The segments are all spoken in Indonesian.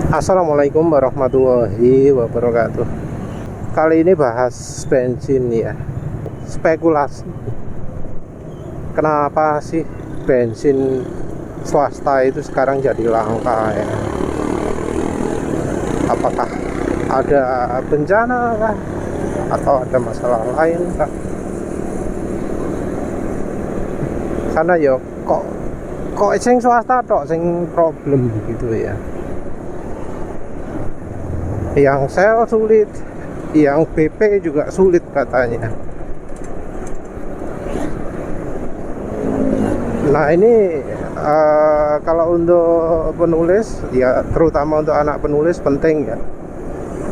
Assalamualaikum warahmatullahi wabarakatuh. Kali ini bahas bensin ya. Spekulasi. Kenapa sih bensin swasta itu sekarang jadi langka ya? Apakah ada bencana kah? Atau ada masalah lain kah? Karena ya kok sing swasta tok sing problem gitu ya. Yang sel sulit, yang BP juga sulit katanya. Nah ini kalau untuk penulis ya, terutama untuk anak penulis penting ya,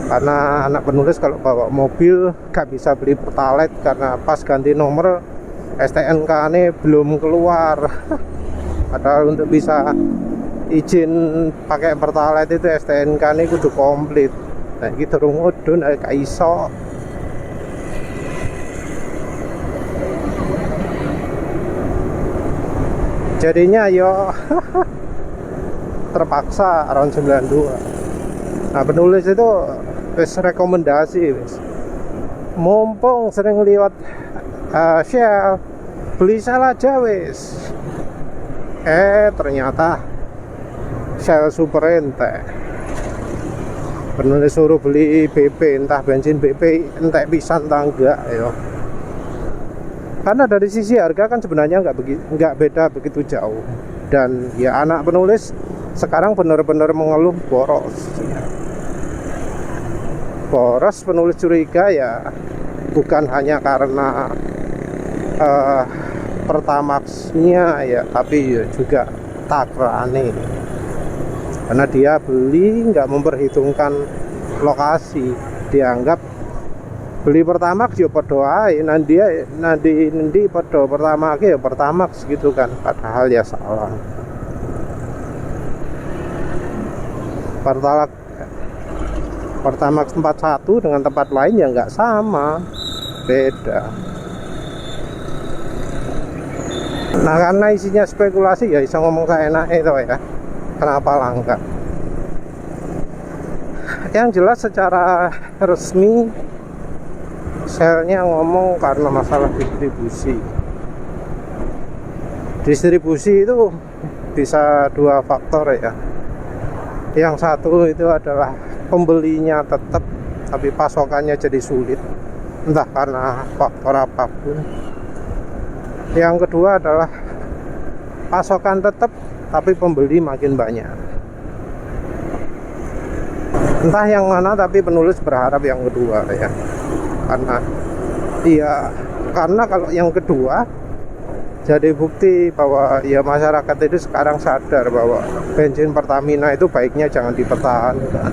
karena anak penulis kalau bawa mobil gak bisa beli Pertalite karena pas ganti nomor STNK-nya belum keluar. Padahal untuk bisa izin pakai Pertalite itu STNK-nya kudu komplit. Nah gitu rungudun gak iso. Jadinya yo terpaksa round 92. Nah penulis itu wis rekomendasi wis. Mumpung sering liwat Shell, beli Shell aja wis. Ternyata Shell super ente. Penulis suruh beli BP, entah bensin BP entek pisan entah enggak ya. Karena dari sisi harga kan sebenarnya nggak beda begitu jauh. Dan ya anak penulis sekarang benar-benar mengeluh boros. Boros penulis curiga ya bukan hanya karena Pertamax-nya ya, tapi juga takrane. Karena dia beli nggak memperhitungkan lokasi, dianggap beli Pertamax ya padha ae, nanti padha Pertamax ya Pertamax gitu kan, padahal ya salah. Pertamax tempat satu dengan tempat lain ya nggak sama, beda. Nah karena isinya spekulasi ya bisa ngomong seenak itu ya, kenapa langka. Yang jelas secara resmi Shell-nya ngomong karena masalah distribusi. Distribusi itu bisa dua faktor ya. Yang satu itu adalah pembelinya tetap tapi pasokannya jadi sulit, entah karena faktor apapun. Yang kedua adalah pasokan tetap tapi pembeli makin banyak. Entah yang mana, tapi penulis berharap yang kedua ya. Karena kalau yang kedua jadi bukti bahwa ya masyarakat itu sekarang sadar bahwa bensin Pertamina itu baiknya jangan dipertahankan.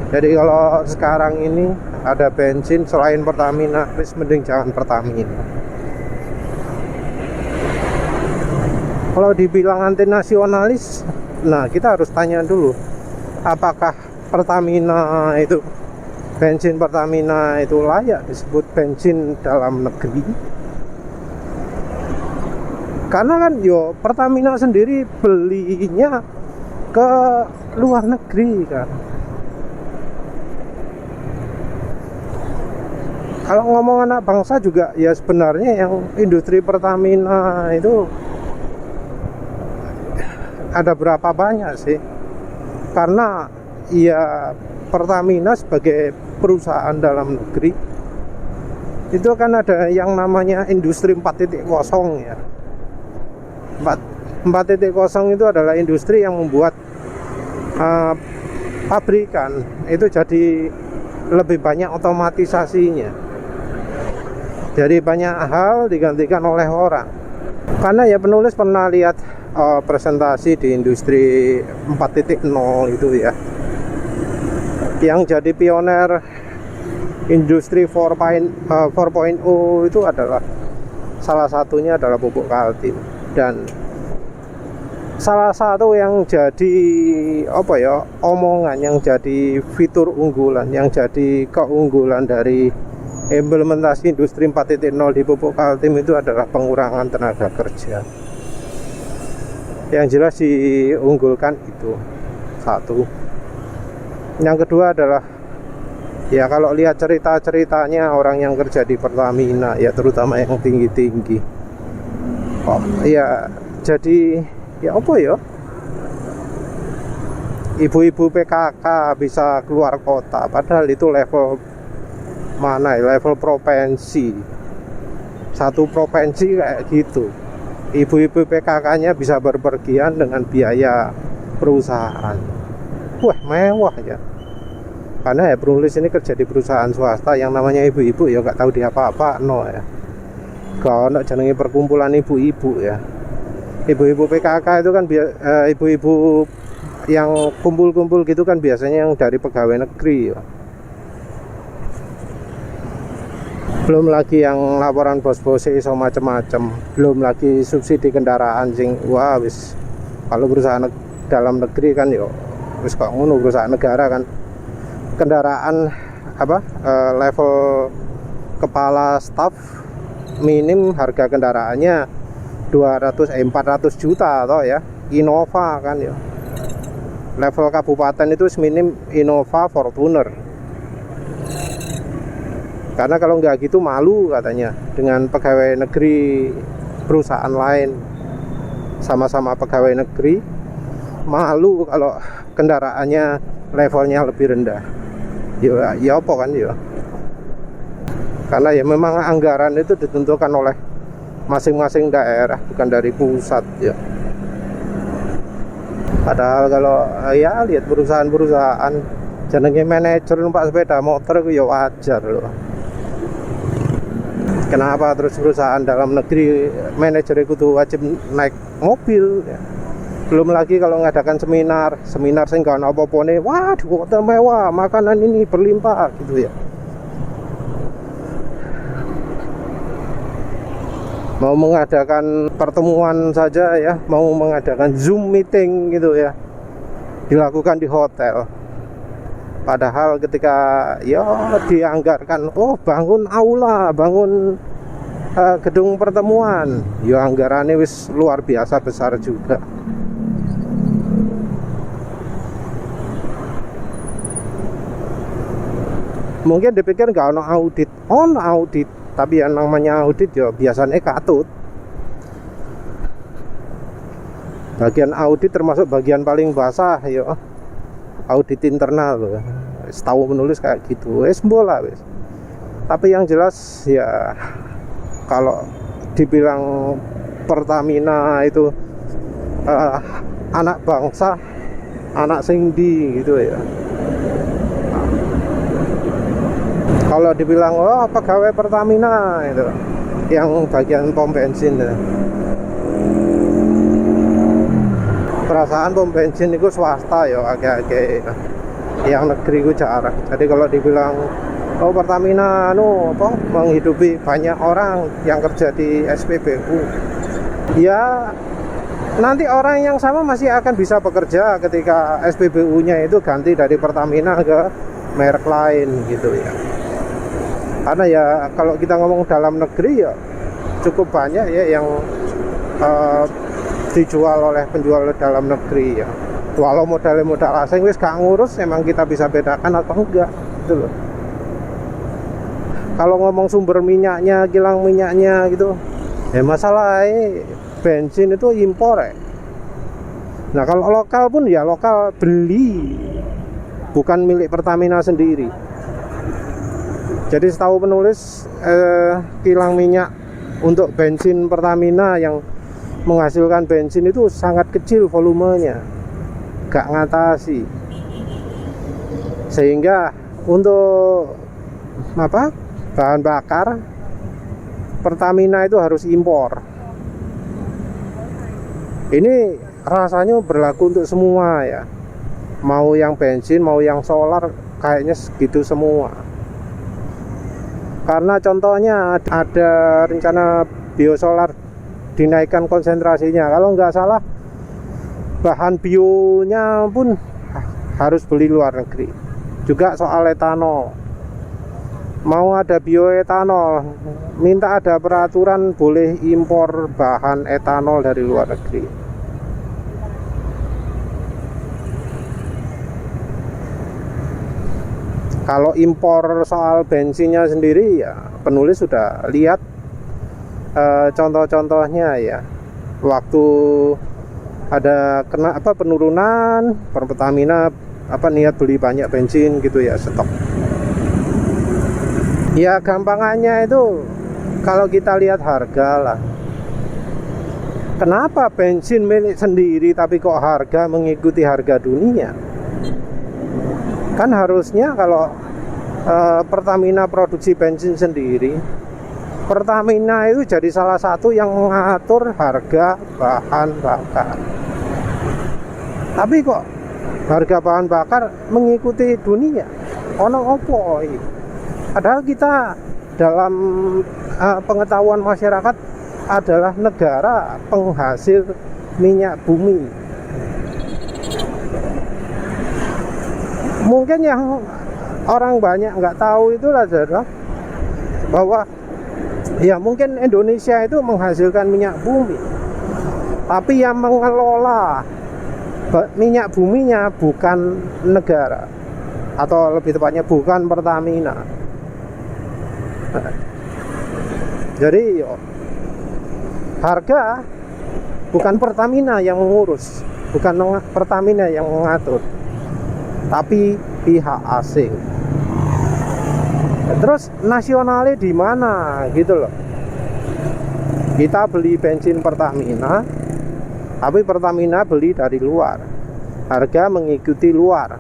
Jadi kalau sekarang ini ada bensin selain Pertamina, wis mending jangan Pertamina. Kalau dibilang anti nasionalis, nah kita harus tanya dulu, apakah Pertamina itu, bensin Pertamina itu layak disebut bensin dalam negeri? Karena kan yo Pertamina sendiri belinya ke luar negeri kan. Kalau ngomong anak bangsa juga ya sebenarnya yang industri Pertamina itu ada berapa banyak sih? Karena ya Pertamina sebagai perusahaan dalam negeri itu kan ada yang namanya industri 4.0 ya. 4.0 itu adalah industri yang membuat pabrikan itu jadi lebih banyak otomatisasinya. Jadi banyak hal digantikan oleh orang. Karena ya penulis pernah lihat presentasi di industri 4.0 itu ya, yang jadi pioner industri 4.0 itu adalah salah satunya adalah pupuk Kaltim. Dan salah satu yang jadi omongan, yang jadi fitur unggulan, yang jadi keunggulan dari implementasi industri 4.0 di pupuk Kaltim itu adalah pengurangan tenaga kerja. Yang jelas diunggulkan itu satu. Yang kedua adalah ya kalau lihat cerita-ceritanya orang yang kerja di Pertamina ya, terutama yang tinggi-tinggi, oh ya jadi ya apa ya, ibu-ibu PKK bisa keluar kota, padahal itu level mana ya, level provinsi. Satu provinsi kayak gitu, ibu-ibu PKK-nya bisa berpergian dengan biaya perusahaan. Wah, mewah ya. Karena ya penulis ini kerja di perusahaan swasta yang namanya ibu-ibu ya nggak tahu dia apa-apa no ya. Kalau nggak jenenge perkumpulan ibu-ibu ya. Ibu-ibu PKK itu kan ibu-ibu yang kumpul-kumpul gitu kan biasanya yang dari pegawai negeri ya. Belum lagi yang laporan bos-bos iso macem-macem, belum lagi subsidi kendaraan sing wah wis, kalau perusahaan dalam negeri kan yo wis kok ngono, perusahaan negara kan kendaraan level kepala staf minim harga kendaraannya 400 juta toh ya, Innova kan ya. Level kabupaten itu minim Innova Fortuner. Karena kalau nggak gitu malu katanya dengan pegawai negeri perusahaan lain, sama-sama pegawai negeri, malu kalau kendaraannya levelnya lebih rendah. Ya apa kan ya? Karena ya memang anggaran itu ditentukan oleh masing-masing daerah, bukan dari pusat ya. Padahal kalau ya lihat perusahaan-perusahaan jenenge manajer numpak sepeda motor itu ya wajar loh. Kenapa terus perusahaan dalam negeri manajer itu wajib naik mobil ya? Belum lagi kalau mengadakan seminar sing gak ono apa-apane, wah di hotel mewah, makanan ini berlimpah gitu ya. Mau mengadakan pertemuan saja ya, mau mengadakan Zoom meeting gitu ya, dilakukan di hotel. Padahal ketika ya dianggarkan, oh bangun aula, bangun gedung pertemuan, ya anggarannya wis luar biasa besar juga. Mungkin dipikir nggak ono audit, tapi yang namanya audit ya biasanya katut. Bagian audit termasuk bagian paling basah ya, audit internal loh. Tahu menulis kayak gitu, bola wes. Tapi yang jelas ya kalau dibilang Pertamina itu anak bangsa, anak singdi gitu ya. Kalau dibilang oh pegawai Pertamina itu yang bagian pom bensin ya. Perasaan pom bensin itu swasta ya, agak-agak yang negeri itu jarang. Jadi kalau dibilang oh Pertamina menghidupi banyak orang yang kerja di SPBU, ya nanti orang yang sama masih akan bisa bekerja ketika SPBU-nya itu ganti dari Pertamina ke merek lain gitu ya. Karena ya kalau kita ngomong dalam negeri ya cukup banyak ya yang dijual oleh penjual dalam negeri ya. Walau modal asing wis gak ngurus, emang kita bisa bedakan atau enggak gitu loh. Kalau ngomong sumber minyaknya, kilang minyaknya gitu, ya masalah bensin itu impor ya. Nah kalau lokal pun ya lokal beli, bukan milik Pertamina sendiri. Jadi setahu penulis kilang minyak untuk bensin Pertamina yang menghasilkan bensin itu sangat kecil volumenya, gak ngatasi. Sehingga untuk bahan bakar Pertamina itu harus impor. Ini rasanya berlaku untuk semua ya, mau yang bensin mau yang solar kayaknya segitu semua. Karena contohnya ada rencana biosolar dinaikkan konsentrasinya. Kalau nggak salah bahan bionya pun harus beli luar negeri. Juga soal etanol, mau ada bioetanol, minta ada peraturan boleh impor bahan etanol dari luar negeri. Kalau impor soal bensinnya sendiri ya penulis sudah lihat contoh-contohnya ya. Waktu ada penurunan, Pertamina niat beli banyak bensin gitu ya, stok. Ya gampangannya itu kalau kita lihat harga lah. Kenapa bensin milik sendiri tapi kok harga mengikuti harga dunia? Kan harusnya kalau Pertamina produksi bensin sendiri, Pertamina itu jadi salah satu yang mengatur harga bahan bakar. Tapi kok harga bahan bakar mengikuti dunia? Ono opo? Padahal kita dalam pengetahuan masyarakat adalah negara penghasil minyak bumi. Mungkin yang orang banyak nggak tahu itu adalah bahwa ya mungkin Indonesia itu menghasilkan minyak bumi, tapi yang mengelola minyak buminya bukan negara, atau lebih tepatnya bukan Pertamina. Jadi harga bukan Pertamina yang mengurus, bukan Pertamina yang mengatur, tapi pihak asing. Terus nasionalnya di mana gitu loh. Kita beli bensin Pertamina, tapi Pertamina beli dari luar, harga mengikuti luar.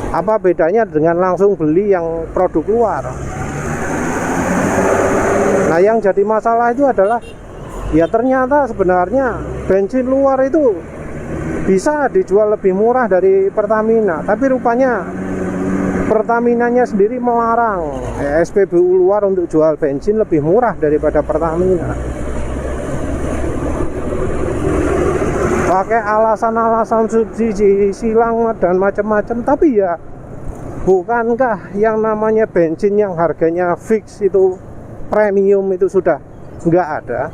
Apa bedanya dengan langsung beli yang produk luar? Nah, yang jadi masalah itu adalah ya ternyata sebenarnya bensin luar itu bisa dijual lebih murah dari Pertamina, tapi rupanya Pertaminanya sendiri melarang SPBU luar untuk jual bensin lebih murah daripada Pertamina. Pakai alasan-alasan subsidi silang dan macam-macam, tapi ya bukankah yang namanya bensin yang harganya fix itu premium itu sudah nggak ada?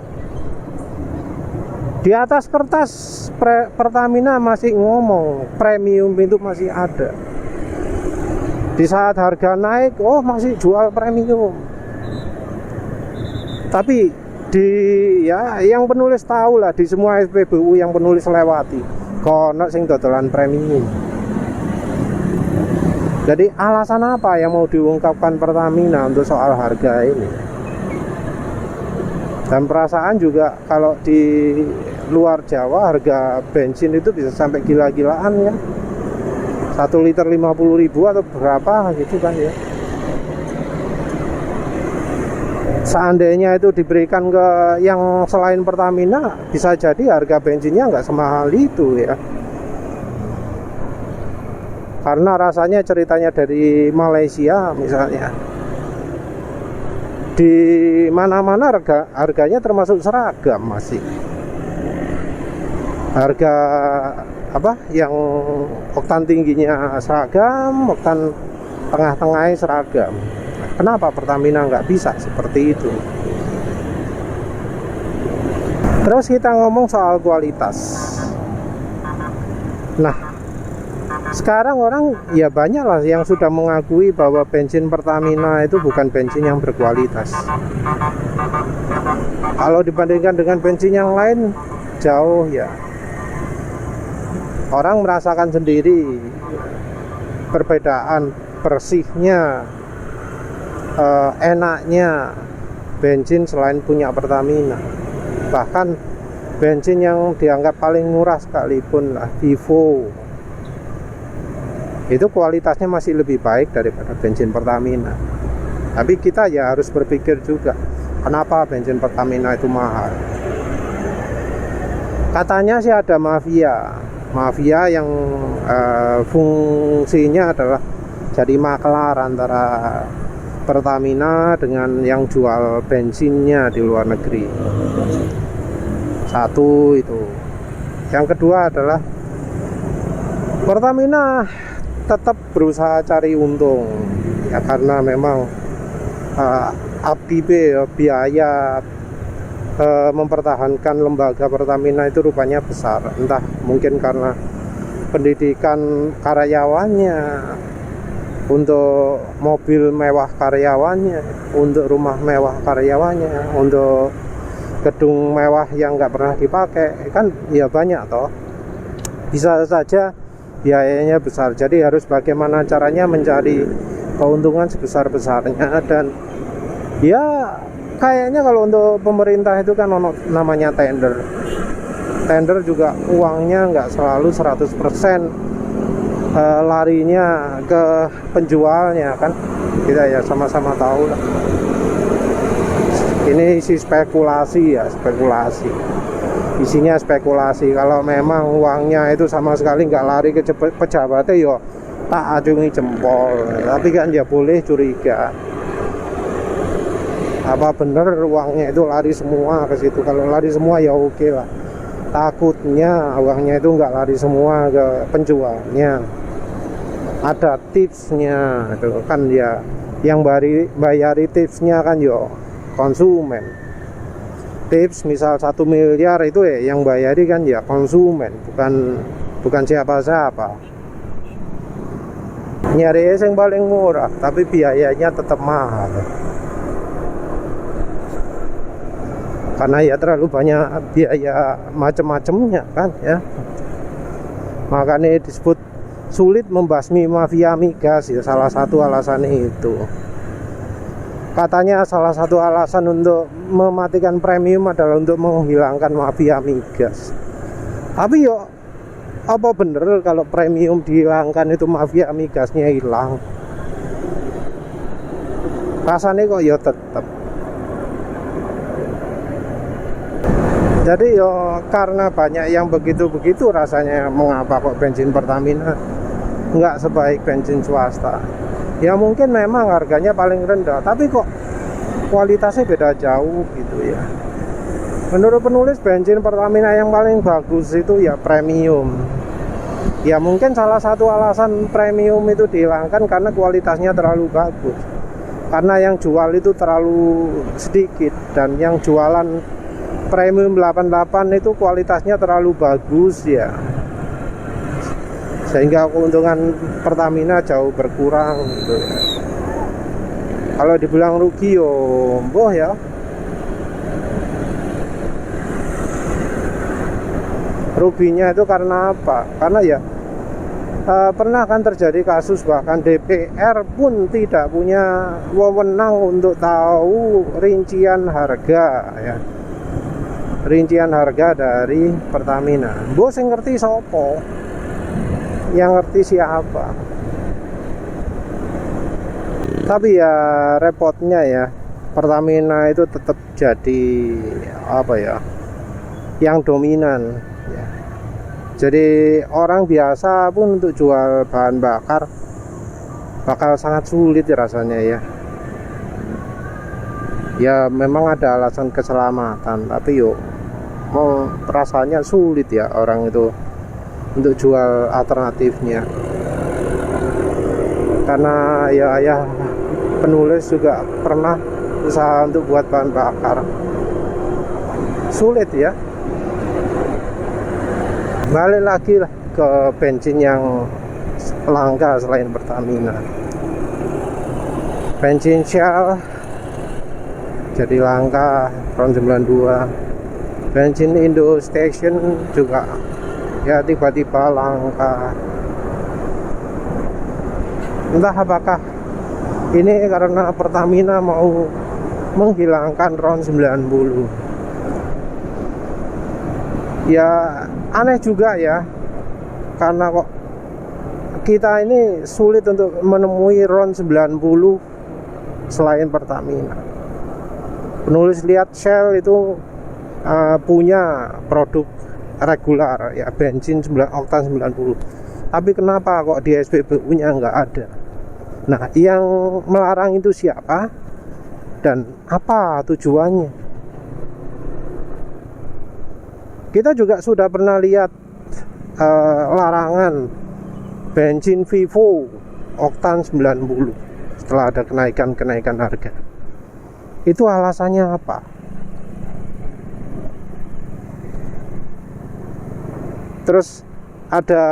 Di atas kertas Pertamina masih ngomong premium itu masih ada. Di saat harga naik, oh masih jual premium. Tapi yang penulis tahu lah, di semua SPBU yang penulis lewati, kono sing dodolan premium. Jadi alasan apa yang mau diungkapkan Pertamina untuk soal harga ini? Dan perasaan juga kalau di luar Jawa harga bensin itu bisa sampai gila-gilaan ya. 1 liter 50.000 atau berapa gitu kan ya. Seandainya itu diberikan ke yang selain Pertamina, bisa jadi harga bensinnya nggak semahal itu ya. Karena rasanya ceritanya dari Malaysia misalnya, di mana-mana harganya termasuk seragam masih. Harga yang oktan tingginya seragam, oktan tengah-tengahnya seragam. Kenapa Pertamina nggak bisa seperti itu? Terus kita ngomong soal kualitas. Nah, sekarang orang ya banyak lah yang sudah mengakui bahwa bensin Pertamina itu bukan bensin yang berkualitas. Kalau dibandingkan dengan bensin yang lain, jauh ya. Orang merasakan sendiri perbedaan bersihnya, enaknya bensin selain punya Pertamina. Bahkan bensin yang dianggap paling murah sekalipun lah, Vivo, itu kualitasnya masih lebih baik daripada bensin Pertamina. Tapi kita ya harus berpikir juga, kenapa bensin Pertamina itu mahal? Katanya sih ada mafia yang fungsinya adalah jadi maklar antara Pertamina dengan yang jual bensinnya di luar negeri. Satu itu. Yang kedua adalah Pertamina tetap berusaha cari untung ya, karena memang biaya mempertahankan lembaga Pertamina itu rupanya besar. Entah mungkin karena pendidikan karyawannya, untuk mobil mewah karyawannya, untuk rumah mewah karyawannya, untuk gedung mewah yang nggak pernah dipakai, kan ya banyak toh. Bisa saja biayanya besar, jadi harus bagaimana caranya mencari keuntungan sebesar-besarnya. Dan ya kayaknya kalau untuk pemerintah itu kan namanya tender juga uangnya nggak selalu 100% larinya ke penjualnya kan. Kita ya sama-sama tahu lah, ini isi spekulasi ya, spekulasi, isinya spekulasi. Kalau memang uangnya itu sama sekali nggak lari ke pejabatnya, yo tak acungi jempol. Tapi kan ya boleh curiga, apa bener uangnya itu lari semua ke situ. Kalau lari semua ya oke lah. Takutnya uangnya itu nggak lari semua ke penjualnya, ada tipsnya itu kan ya. Yang bayari tipsnya kan yo konsumen. Tips misal 1 miliar itu yang bayari kan ya konsumen, bukan siapa-siapa. Nyari yang paling murah tapi biayanya tetap mahal, karena ya terlalu banyak biaya macam-macamnya kan ya. Makanya disebut sulit membasmi mafia migas ya, salah satu alasan itu. Katanya salah satu alasan untuk mematikan premium adalah untuk menghilangkan mafia migas. Tapi yo, apa bener kalau premium dihilangkan itu mafia migasnya hilang? Rasanya kok yo tetap. Jadi yo karena banyak yang begitu-begitu rasanya, mengapa kok bensin Pertamina nggak sebaik bensin swasta? Ya mungkin memang harganya paling rendah, tapi kok kualitasnya beda jauh gitu ya. Menurut penulis, bensin Pertamina yang paling bagus itu ya premium. Ya mungkin salah satu alasan premium itu dihilangkan karena kualitasnya terlalu bagus, karena yang jual itu terlalu sedikit, dan yang jualan premium 88 itu kualitasnya terlalu bagus ya, sehingga keuntungan Pertamina jauh berkurang gitu ya. Kalau dibilang rugi yo boh ya. Ruginya itu karena apa? Karena ya pernah kan terjadi kasus bahkan DPR pun tidak punya wewenang untuk tahu rincian harga ya. Rincian harga dari Pertamina. Bos yang ngerti sopo? Yang ngerti siapa? Tapi ya repotnya ya, Pertamina itu tetap jadi apa ya, yang dominan ya. Jadi orang biasa pun untuk jual bahan bakar bakal sangat sulit ya rasanya ya. Ya memang ada alasan keselamatan, tapi yuk mau rasanya sulit ya orang itu untuk jual alternatifnya. Karena ya penulis juga pernah usaha untuk buat bahan bakar, sulit ya. Balik lagi lah ke bensin yang langka selain Pertamina. Bensin Shell jadi langka tahun 92. Bensin Indo Station juga ya tiba-tiba langka. Entah apakah ini karena Pertamina mau menghilangkan RON 90. Ya aneh juga ya, karena kok kita ini sulit untuk menemui RON 90 selain Pertamina. Penulis lihat Shell itu punya produk regular ya, bensin 9 oktan 90. Tapi kenapa kok di SPBU-nya nggak ada? Nah, yang melarang itu siapa dan apa tujuannya? Kita juga sudah pernah lihat larangan bensin Vivo oktan 90 setelah ada kenaikan harga. Itu alasannya apa? Terus ada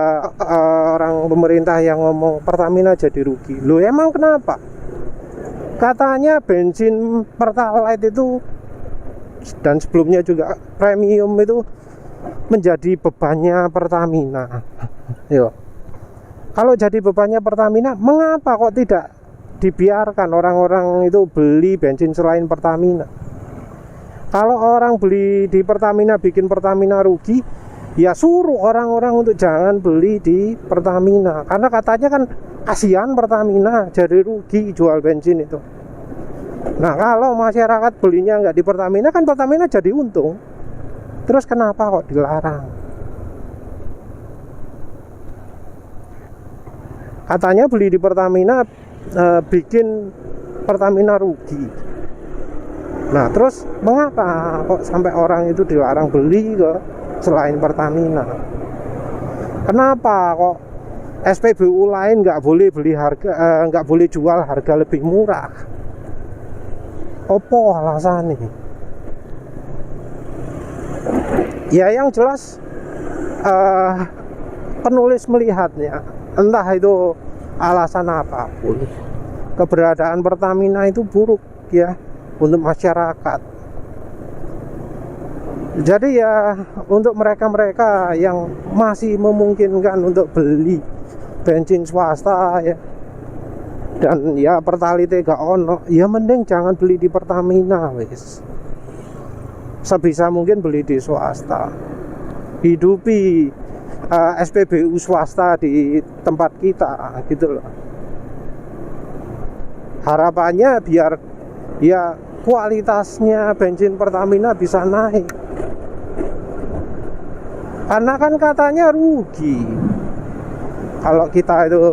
orang pemerintah yang ngomong Pertamina jadi rugi. Loh emang kenapa? Katanya bensin Pertalite itu dan sebelumnya juga premium itu menjadi bebannya Pertamina. Yo. Kalau jadi bebannya Pertamina, mengapa kok tidak dibiarkan orang-orang itu beli bensin selain Pertamina? Kalau orang beli di Pertamina bikin Pertamina rugi, ya suruh orang-orang untuk jangan beli di Pertamina. Karena katanya kan kasihan Pertamina jadi rugi jual bensin itu. Nah kalau masyarakat belinya nggak di Pertamina, kan Pertamina jadi untung. Terus kenapa kok dilarang? Katanya beli di Pertamina bikin Pertamina rugi. Nah terus mengapa kok sampai orang itu dilarang beli ke selain Pertamina? Kenapa kok SPBU lain nggak boleh beli harga, nggak boleh jual harga lebih murah? Opo alasannya? Ya yang jelas penulis melihatnya, entah itu alasan apapun, keberadaan Pertamina itu buruk ya untuk masyarakat. Jadi ya untuk mereka-mereka yang masih memungkinkan untuk beli bensin swasta ya, dan ya Pertalite gak ono, ya mending jangan beli di Pertamina wis. Sebisa mungkin beli di swasta. Hidupi SPBU swasta di tempat kita gitu loh. Harapannya biar ya kualitasnya bensin Pertamina bisa naik. Karena kan katanya rugi kalau kita itu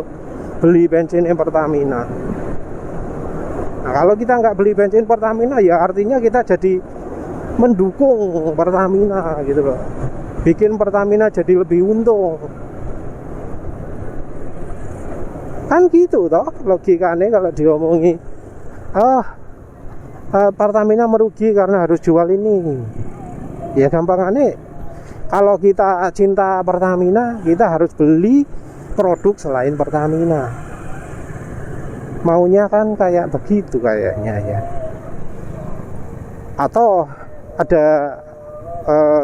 beli bensin Pertamina. Nah kalau kita nggak beli bensin Pertamina, ya artinya kita jadi mendukung Pertamina gitu loh, bikin Pertamina jadi lebih untung. Kan gitu toh logikanya kalau diomongi. Pertamina merugi karena harus jual ini. Ya gampangannya, kalau kita cinta Pertamina, kita harus beli produk selain Pertamina. Maunya kan kayak begitu kayaknya ya. Atau ada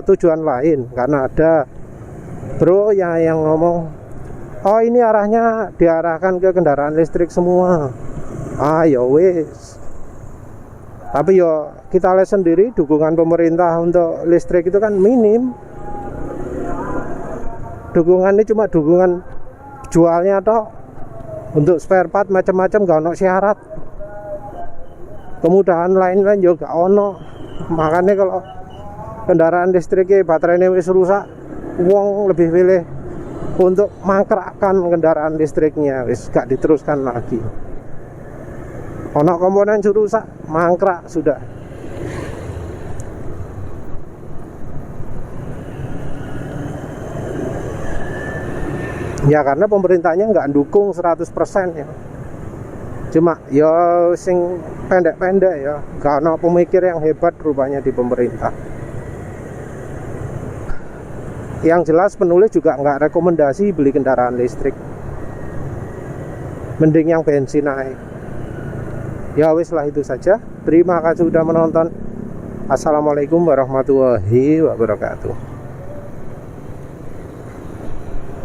tujuan lain, karena ada bro yang ngomong, oh ini arahnya diarahkan ke kendaraan listrik semua. Ya wes. Tapi yo kita lihat sendiri dukungan pemerintah untuk listrik itu kan minim. Dukungannya cuma dukungan jualnya toh. Untuk spare part macam-macam gak ono syarat. Kemudahan lain-lain juga gak ono. Makanya kalau kendaraan listriknya baterainya wis rusak, wong lebih pilih untuk mangkrakkan kendaraan listriknya, wis gak diteruskan lagi. Ono komponen rusak, mangkrak sudah. Ya karena pemerintahnya nggak dukung 100% ya. Cuma ya sing pendek-pendek ya, karena pemikir yang hebat rupanya di pemerintah. Yang jelas penulis juga nggak rekomendasi beli kendaraan listrik, mending yang bensin naik. Ya wis lah itu saja. Terima kasih sudah menonton. Assalamualaikum warahmatullahi wabarakatuh.